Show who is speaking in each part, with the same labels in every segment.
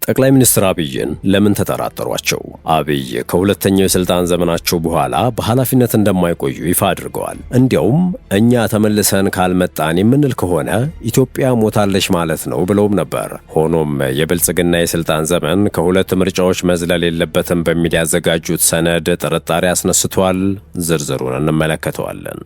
Speaker 1: ጠቅላይ ሚኒስትር አብይን ለምን ተጠራጠሯቸው? አብይ ከሁለተኛው የስልጣን ዘመናቸው በኋላ በኃላፊነት እንደማይቆዩ ይፋ አድርገዋል። እንዲያውም እኛ ተመልሰን ካልመጣን የምንል ከሆነ ኢትዮጵያ ሞታለች ማለት ነው ብለውም ነበር። ሆኖም የብልጽግና የስልጣን ዘመን ከሁለት ምርጫዎች መዝለል የለበትም በሚል ያዘጋጁት ሰነድ ጥርጣሬ አስነስቷል። ዝርዝሩን እንመለከተዋለን።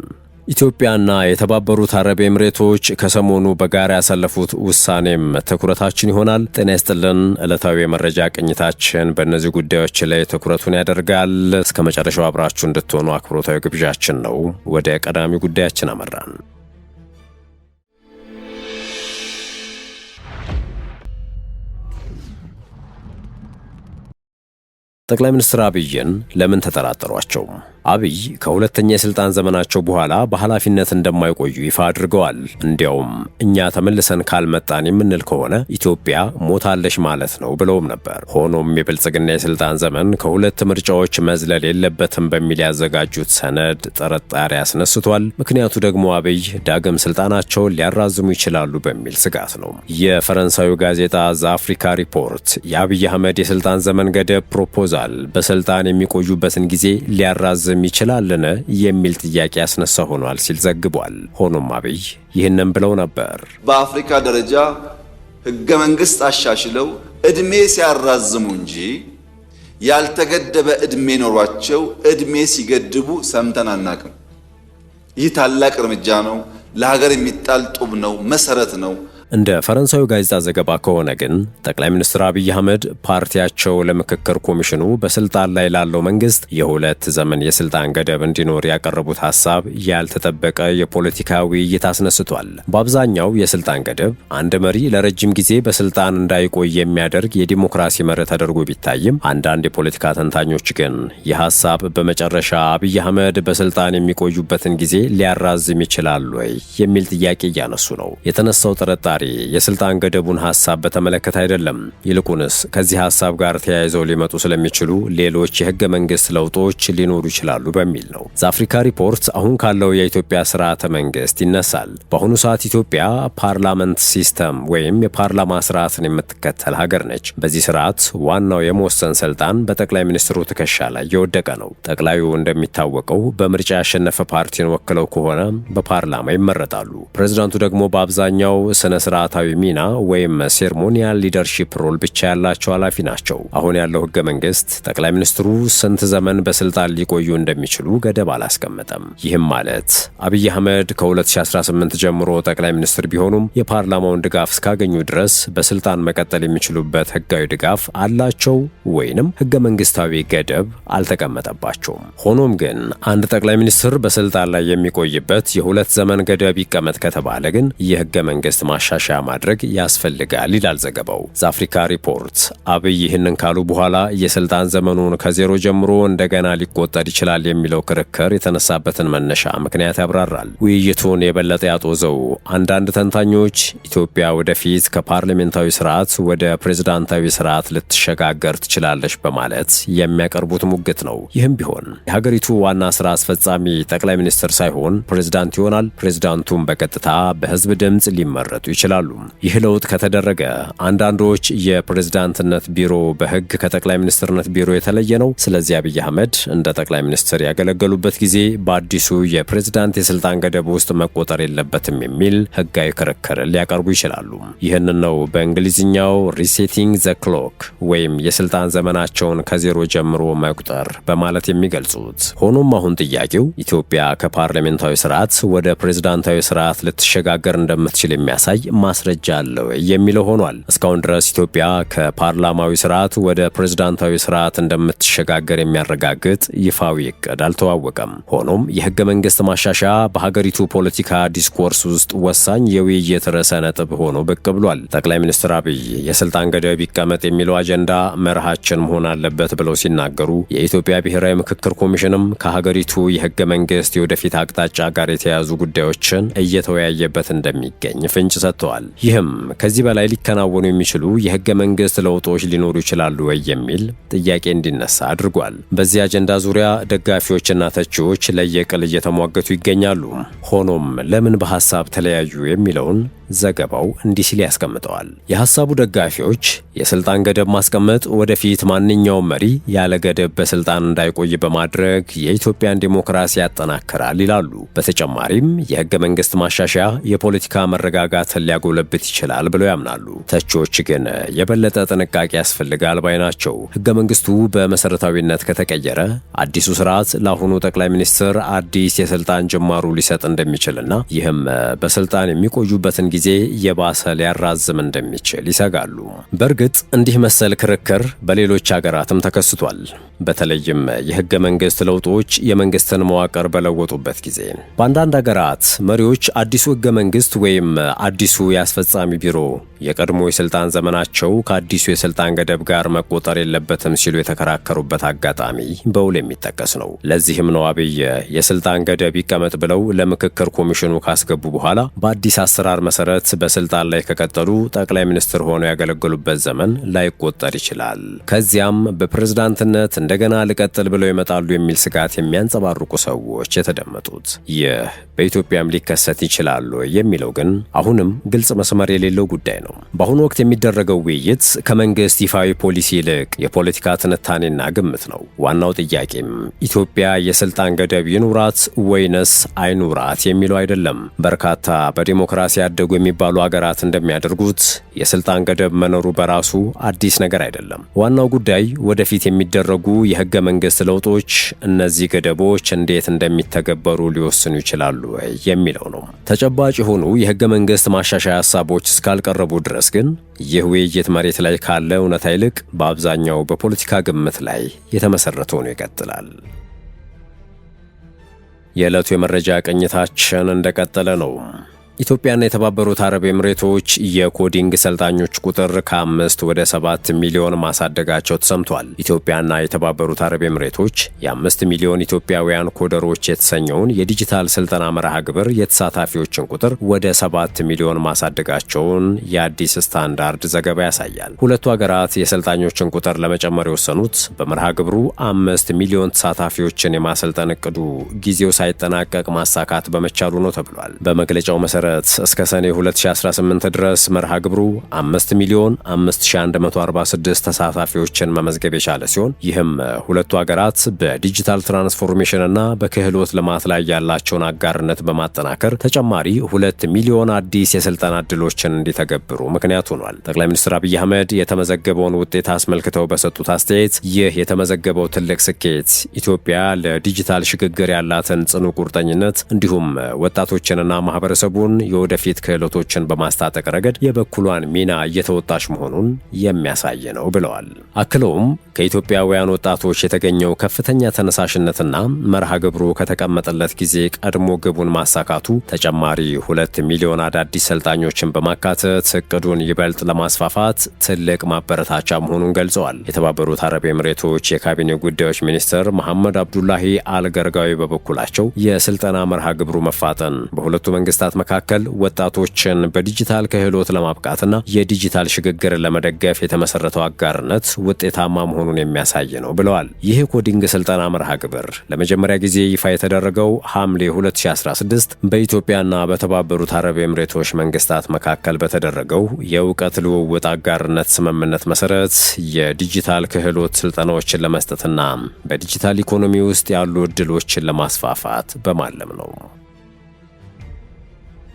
Speaker 1: ኢትዮጵያና የተባበሩት አረብ ኤምሬቶች ከሰሞኑ በጋራ ያሳለፉት ውሳኔም ትኩረታችን ይሆናል። ጤና ይስጥልን። ዕለታዊ የመረጃ ቅኝታችን በእነዚህ ጉዳዮች ላይ ትኩረቱን ያደርጋል። እስከ መጨረሻው አብራችሁ እንድትሆኑ አክብሮታዊ ግብዣችን ነው። ወደ ቀዳሚ ጉዳያችን አመራን። ጠቅላይ ሚኒስትር አብይን ለምን ተጠራጠሯቸው? አብይ ከሁለተኛ የስልጣን ዘመናቸው በኋላ በኃላፊነት እንደማይቆዩ ይፋ አድርገዋል። እንዲያውም እኛ ተመልሰን ካልመጣን የምንል ከሆነ ኢትዮጵያ ሞታለች ማለት ነው ብለውም ነበር። ሆኖም የብልጽግና የስልጣን ዘመን ከሁለት ምርጫዎች መዝለል የለበትም በሚል ያዘጋጁት ሰነድ ጥርጣሬ አስነስቷል። ምክንያቱ ደግሞ አብይ ዳግም ስልጣናቸውን ሊያራዝሙ ይችላሉ በሚል ስጋት ነው። የፈረንሳዩ ጋዜጣ ዘአፍሪካ ሪፖርት የአብይ አህመድ የስልጣን ዘመን ገደብ ፕሮፖዛል በስልጣን የሚቆዩበትን ጊዜ ሊያራዝም ይችላልን የሚል ጥያቄ ያስነሳ ሆኗል ሲል ዘግቧል። ሆኖም አብይ ይህንን ብለው ነበር።
Speaker 2: በአፍሪካ ደረጃ ህገ መንግስት አሻሽለው እድሜ ሲያራዝሙ እንጂ ያልተገደበ እድሜ ኖሯቸው እድሜ ሲገድቡ ሰምተን አናቅም። ይህ ታላቅ እርምጃ ነው። ለሀገር የሚጣል ጡብ ነው፣ መሰረት ነው።
Speaker 1: እንደ ፈረንሳዩ ጋዜጣ ዘገባ ከሆነ ግን ጠቅላይ ሚኒስትር አብይ አህመድ ፓርቲያቸው ለምክክር ኮሚሽኑ በስልጣን ላይ ላለው መንግስት የሁለት ዘመን የስልጣን ገደብ እንዲኖር ያቀረቡት ሐሳብ ያልተጠበቀ የፖለቲካ ውይይት አስነስቷል። በአብዛኛው የስልጣን ገደብ አንድ መሪ ለረጅም ጊዜ በስልጣን እንዳይቆይ የሚያደርግ የዲሞክራሲ መርህ ተደርጎ ቢታይም አንዳንድ የፖለቲካ ተንታኞች ግን ይህ ሐሳብ በመጨረሻ አብይ አህመድ በስልጣን የሚቆዩበትን ጊዜ ሊያራዝም ይችላል ወይ የሚል ጥያቄ እያነሱ ነው። የተነሳው ጥርጣሬ የስልጣን ገደቡን ሐሳብ በተመለከተ አይደለም። ይልቁንስ ከዚህ ሐሳብ ጋር ተያይዘው ሊመጡ ስለሚችሉ ሌሎች የህገ መንግስት ለውጦች ሊኖሩ ይችላሉ በሚል ነው። ዘአፍሪካ ሪፖርት አሁን ካለው የኢትዮጵያ ስርዓተ መንግስት ይነሳል። በአሁኑ ሰዓት ኢትዮጵያ ፓርላመንት ሲስተም ወይም የፓርላማ ስርዓትን የምትከተል ሀገር ነች። በዚህ ስርዓት ዋናው የመወሰን ስልጣን በጠቅላይ ሚኒስትሩ ትከሻ ላይ የወደቀ ነው። ጠቅላዩ እንደሚታወቀው በምርጫ ያሸነፈ ፓርቲን ወክለው ከሆነ በፓርላማ ይመረጣሉ። ፕሬዝዳንቱ ደግሞ በአብዛኛው ስነ ስርዓታዊ ሚና ወይም ሴርሞኒያል ሊደርሺፕ ሮል ብቻ ያላቸው ኃላፊ ናቸው። አሁን ያለው ህገ መንግስት ጠቅላይ ሚኒስትሩ ስንት ዘመን በስልጣን ሊቆዩ እንደሚችሉ ገደብ አላስቀመጠም። ይህም ማለት አብይ አህመድ ከ2018 ጀምሮ ጠቅላይ ሚኒስትር ቢሆኑም የፓርላማውን ድጋፍ እስካገኙ ድረስ በስልጣን መቀጠል የሚችሉበት ህጋዊ ድጋፍ አላቸው ወይንም ህገ መንግስታዊ ገደብ አልተቀመጠባቸውም። ሆኖም ግን አንድ ጠቅላይ ሚኒስትር በስልጣን ላይ የሚቆይበት የሁለት ዘመን ገደብ ይቀመጥ ከተባለ ግን የህገ መንግስት ማሻሻያ ማድረግ ያስፈልጋል ይላል ዘገባው። ዘአፍሪካ ሪፖርት አብይ ይህንን ካሉ በኋላ የስልጣን ዘመኑን ከዜሮ ጀምሮ እንደገና ሊቆጠር ይችላል የሚለው ክርክር የተነሳበትን መነሻ ምክንያት ያብራራል። ውይይቱን የበለጠ ያጦዘው አንዳንድ ተንታኞች ኢትዮጵያ ወደፊት ከፓርላሜንታዊ ስርዓት ወደ ፕሬዝዳንታዊ ስርዓት ልትሸጋገር ትችላለች በማለት የሚያቀርቡት ሙግት ነው። ይህም ቢሆን የሀገሪቱ ዋና ስራ አስፈጻሚ ጠቅላይ ሚኒስትር ሳይሆን ፕሬዝዳንት ይሆናል። ፕሬዝዳንቱም በቀጥታ በህዝብ ድምጽ ሊመረጡ ይችላሉ። ይህ ለውጥ ከተደረገ አንዳንዶች የፕሬዝዳንትነት ቢሮ በህግ ከጠቅላይ ሚኒስትርነት ቢሮ የተለየ ነው፣ ስለዚህ አብይ አህመድ እንደ ጠቅላይ ሚኒስትር ያገለገሉበት ጊዜ በአዲሱ የፕሬዝዳንት የስልጣን ገደብ ውስጥ መቆጠር የለበትም የሚል ህጋዊ ክርክር ሊያቀርቡ ይችላሉ። ይህንን ነው በእንግሊዝኛው ሪሴቲንግ ዘ ክሎክ ወይም የስልጣን ዘመናቸውን ከዜሮ ጀምሮ መቁጠር በማለት የሚገልጹት። ሆኖም አሁን ጥያቄው ኢትዮጵያ ከፓርላሜንታዊ ስርዓት ወደ ፕሬዝዳንታዊ ስርዓት ልትሸጋገር እንደምትችል የሚያሳይ ማስረጃ አለው የሚለው ሆኗል። እስካሁን ድረስ ኢትዮጵያ ከፓርላማዊ ስርዓት ወደ ፕሬዝዳንታዊ ስርዓት እንደምትሸጋገር የሚያረጋግጥ ይፋዊ እቅድ አልተዋወቀም። ሆኖም የህገ መንግስት ማሻሻያ በሀገሪቱ ፖለቲካ ዲስኮርስ ውስጥ ወሳኝ የውይይት ርዕሰ ነጥብ ሆኖ ብቅ ብሏል። ጠቅላይ ሚኒስትር አብይ የስልጣን ገደብ ይቀመጥ የሚለው አጀንዳ መርሃችን መሆን አለበት ብለው ሲናገሩ፣ የኢትዮጵያ ብሔራዊ ምክክር ኮሚሽንም ከሀገሪቱ የህገ መንግስት የወደፊት አቅጣጫ ጋር የተያያዙ ጉዳዮችን እየተወያየበት እንደሚገኝ ፍንጭ ሰጥተዋል። ይህም ከዚህ በላይ ሊከናወኑ የሚችሉ የህገ መንግስት ለውጦች ሊኖሩ ይችላሉ ወይ የሚል ጥያቄ እንዲነሳ አድርጓል። በዚህ አጀንዳ ዙሪያ ደጋፊዎችና ተቺዎች ለየቅል እየተሟገቱ ይገኛሉ። ሆኖም ለምን በሐሳብ ተለያዩ የሚለውን ዘገባው እንዲህ ሲል ያስቀምጠዋል። የሐሳቡ ደጋፊዎች የስልጣን ገደብ ማስቀመጥ ወደፊት ማንኛውም መሪ ያለ ገደብ በስልጣን እንዳይቆይ በማድረግ የኢትዮጵያን ዲሞክራሲ ያጠናክራል ይላሉ። በተጨማሪም የህገ መንግስት ማሻሻያ የፖለቲካ መረጋጋትን ሊያጎለብት ይችላል ብለው ያምናሉ። ተቺዎች ግን የበለጠ ጥንቃቄ ያስፈልጋል ባይ ናቸው። ህገ መንግስቱ በመሰረታዊነት ከተቀየረ አዲሱ ስርዓት ለአሁኑ ጠቅላይ ሚኒስትር አዲስ የስልጣን ጅማሩ ሊሰጥ እንደሚችልና ይህም በስልጣን የሚቆዩበትን ጊዜ የባሰ ሊያራዝም እንደሚችል ይሰጋሉ። በእርግጥ እንዲህ መሰል ክርክር በሌሎች ሀገራትም ተከስቷል። በተለይም የህገ መንግስት ለውጦች የመንግስትን መዋቅር በለወጡበት ጊዜ በአንዳንድ ሀገራት መሪዎች አዲሱ ህገ መንግስት ወይም አዲሱ የአስፈጻሚ ቢሮ የቀድሞ የስልጣን ዘመናቸው ከአዲሱ የስልጣን ገደብ ጋር መቆጠር የለበትም ሲሉ የተከራከሩበት አጋጣሚ በውል የሚጠቀስ ነው። ለዚህም ነው አብይ የስልጣን ገደብ ይቀመጥ ብለው ለምክክር ኮሚሽኑ ካስገቡ በኋላ በአዲስ አሰራር መሰረት በስልጣን ላይ ከቀጠሉ ጠቅላይ ሚኒስትር ሆነው ያገለገሉበት ዘመን ላይቆጠር ይችላል። ከዚያም በፕሬዝዳንትነት እንደገና ልቀጥል ብለው ይመጣሉ የሚል ስጋት የሚያንጸባርቁ ሰዎች የተደመጡት። ይህ በኢትዮጵያም ሊከሰት ይችላል የሚለው ግን አሁንም ግልጽ መስመር የሌለው ጉዳይ ነው። በአሁኑ ወቅት የሚደረገው ውይይት ከመንግስት ይፋዊ ፖሊሲ ይልቅ የፖለቲካ ትንታኔና ግምት ነው። ዋናው ጥያቄም ኢትዮጵያ የስልጣን ገደብ ይኑራት ወይንስ አይኑራት የሚለው አይደለም። በርካታ በዲሞክራሲ ያደጉ የሚባሉ ሀገራት እንደሚያደርጉት የስልጣን ገደብ መኖሩ በራሱ አዲስ ነገር አይደለም። ዋናው ጉዳይ ወደፊት የሚደረጉ የህገ መንግስት ለውጦች እነዚህ ገደቦች እንዴት እንደሚተገበሩ ሊወስኑ ይችላሉ የሚለው ነው። ተጨባጭ የሆኑ የህገ መንግስት ማሻሻያ ሀሳቦች እስካልቀረቡ ድረስ ግን ይህ ውይይት መሬት ላይ ካለ እውነታ ይልቅ በአብዛኛው በፖለቲካ ግምት ላይ የተመሰረተ ሆኖ ይቀጥላል። የዕለቱ የመረጃ ቅኝታችን እንደቀጠለ ነው። ኢትዮጵያና የተባበሩት አረብ ኤምሬቶች የኮዲንግ ሰልጣኞች ቁጥር ከ5 ወደ 7 ሚሊዮን ማሳደጋቸው ተሰምቷል። ኢትዮጵያና የተባበሩት አረብ ኤምሬቶች የ5 ሚሊዮን ኢትዮጵያውያን ኮደሮች የተሰኘውን የዲጂታል ስልጠና መርሃ ግብር የተሳታፊዎችን ቁጥር ወደ 7 ሚሊዮን ማሳደጋቸውን የአዲስ ስታንዳርድ ዘገባ ያሳያል። ሁለቱ ሀገራት የሰልጣኞችን ቁጥር ለመጨመር የወሰኑት በመርሃ ግብሩ 5 ሚሊዮን ተሳታፊዎችን የማሰልጠን እቅዱ ጊዜው ሳይጠናቀቅ ማሳካት በመቻሉ ነው ተብሏል። በመግለጫው መሰረት እስከ ሰኔ 2018 ድረስ መርሃ ግብሩ 5,5146 ተሳታፊዎችን መመዝገብ የቻለ ሲሆን ይህም ሁለቱ ሀገራት በዲጂታል ትራንስፎርሜሽን እና በክህሎት ልማት ላይ ያላቸውን አጋርነት በማጠናከር ተጨማሪ 2 ሚሊዮን አዲስ የስልጠና ዕድሎችን እንዲተገብሩ ምክንያት ሆኗል። ጠቅላይ ሚኒስትር አብይ አህመድ የተመዘገበውን ውጤት አስመልክተው በሰጡት አስተያየት ይህ የተመዘገበው ትልቅ ስኬት ኢትዮጵያ ለዲጂታል ሽግግር ያላትን ጽኑ ቁርጠኝነት እንዲሁም ወጣቶችንና ማህበረሰቡን የወደፊት ክህሎቶችን በማስታጠቅ ረገድ የበኩሏን ሚና እየተወጣች መሆኑን የሚያሳይ ነው ብለዋል። አክለውም ከኢትዮጵያውያን ወጣቶች የተገኘው ከፍተኛ ተነሳሽነትና መርሃ ግብሩ ከተቀመጠለት ጊዜ ቀድሞ ግቡን ማሳካቱ ተጨማሪ 2 ሚሊዮን አዳዲስ ሰልጣኞችን በማካተት እቅዱን ይበልጥ ለማስፋፋት ትልቅ ማበረታቻ መሆኑን ገልጸዋል። የተባበሩት አረብ ኤምሬቶች የካቢኔ ጉዳዮች ሚኒስትር መሐመድ አብዱላሂ አልገርጋዊ በበኩላቸው የስልጠና መርሃ ግብሩ መፋጠን በሁለቱ መንግስታት መካከል ወጣቶችን በዲጂታል ክህሎት ለማብቃትና የዲጂታል ሽግግርን ለመደገፍ የተመሰረተው አጋርነት ውጤታማ መሆኑን የሚያሳይ ነው ብለዋል። ይህ የኮዲንግ ስልጠና መርሃ ግብር ለመጀመሪያ ጊዜ ይፋ የተደረገው ሐምሌ 2016 በኢትዮጵያና በተባበሩት አረብ ኤምሬቶች መንግስታት መካከል በተደረገው የእውቀት ልውውጥ አጋርነት ስምምነት መሰረት የዲጂታል ክህሎት ስልጠናዎችን ለመስጠትና በዲጂታል ኢኮኖሚ ውስጥ ያሉ ዕድሎችን ለማስፋፋት በማለም ነው።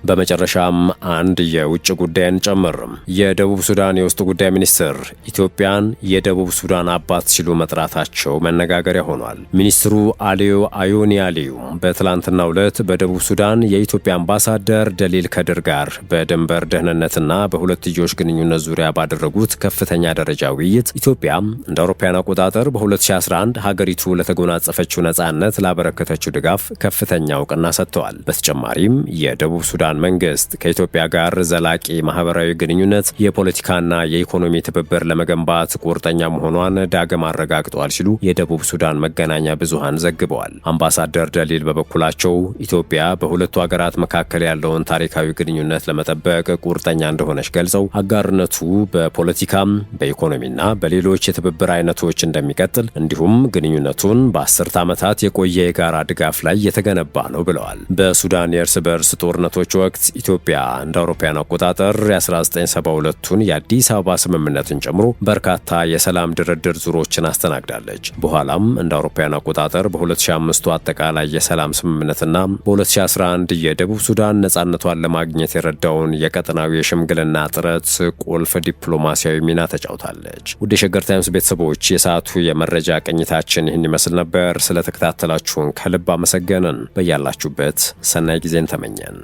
Speaker 1: በመጨረሻም አንድ የውጭ ጉዳይን ጨምር። የደቡብ ሱዳን የውስጥ ጉዳይ ሚኒስትር ኢትዮጵያን የደቡብ ሱዳን አባት ሲሉ መጥራታቸው መነጋገሪያ ሆኗል። ሚኒስትሩ አሊዮ አዮኒ አሊዩ በትላንትናው ዕለት በደቡብ ሱዳን የኢትዮጵያ አምባሳደር ደሊል ከድር ጋር በድንበር ደህንነትና በሁለትዮሽ ግንኙነት ዙሪያ ባደረጉት ከፍተኛ ደረጃ ውይይት ኢትዮጵያ እንደ አውሮፓውያን አቆጣጠር በ2011 ሀገሪቱ ለተጎናጸፈችው ነጻነት ላበረከተችው ድጋፍ ከፍተኛ እውቅና ሰጥተዋል። በተጨማሪም የደቡብ ሱዳን መንግስት ከኢትዮጵያ ጋር ዘላቂ ማህበራዊ ግንኙነት፣ የፖለቲካና የኢኮኖሚ ትብብር ለመገንባት ቁርጠኛ መሆኗን ዳግም አረጋግጠዋል ሲሉ የደቡብ ሱዳን መገናኛ ብዙሃን ዘግበዋል። አምባሳደር ደሊል በበኩላቸው ኢትዮጵያ በሁለቱ ሀገራት መካከል ያለውን ታሪካዊ ግንኙነት ለመጠበቅ ቁርጠኛ እንደሆነች ገልጸው አጋርነቱ በፖለቲካም በኢኮኖሚና በሌሎች የትብብር አይነቶች እንደሚቀጥል እንዲሁም ግንኙነቱን በ10 ዓመታት የቆየ የጋራ ድጋፍ ላይ የተገነባ ነው ብለዋል። በሱዳን የእርስ በርስ ጦርነቶች ወቅት ኢትዮጵያ እንደ አውሮፓውያን አቆጣጠር የ1972ቱን የአዲስ አበባ ስምምነትን ጨምሮ በርካታ የሰላም ድርድር ዙሮችን አስተናግዳለች። በኋላም እንደ አውሮፓውያን አቆጣጠር በ2005 አጠቃላይ የሰላም ስምምነትና በ2011 የደቡብ ሱዳን ነጻነቷን ለማግኘት የረዳውን የቀጠናዊ የሽምግልና ጥረት ቁልፍ ዲፕሎማሲያዊ ሚና ተጫውታለች። ውድ የሸገር ታይምስ ቤተሰቦች የሰዓቱ የመረጃ ቅኝታችን ይህን ይመስል ነበር። ስለተከታተላችሁን ከልብ አመሰገንን። በያላችሁበት ሰናይ ጊዜን ተመኘን።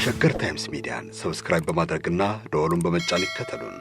Speaker 3: ሸገር ታይምስ ሚዲያን ሰብስክራይብ በማድረግና ደወሉን በመጫን ይከተሉን።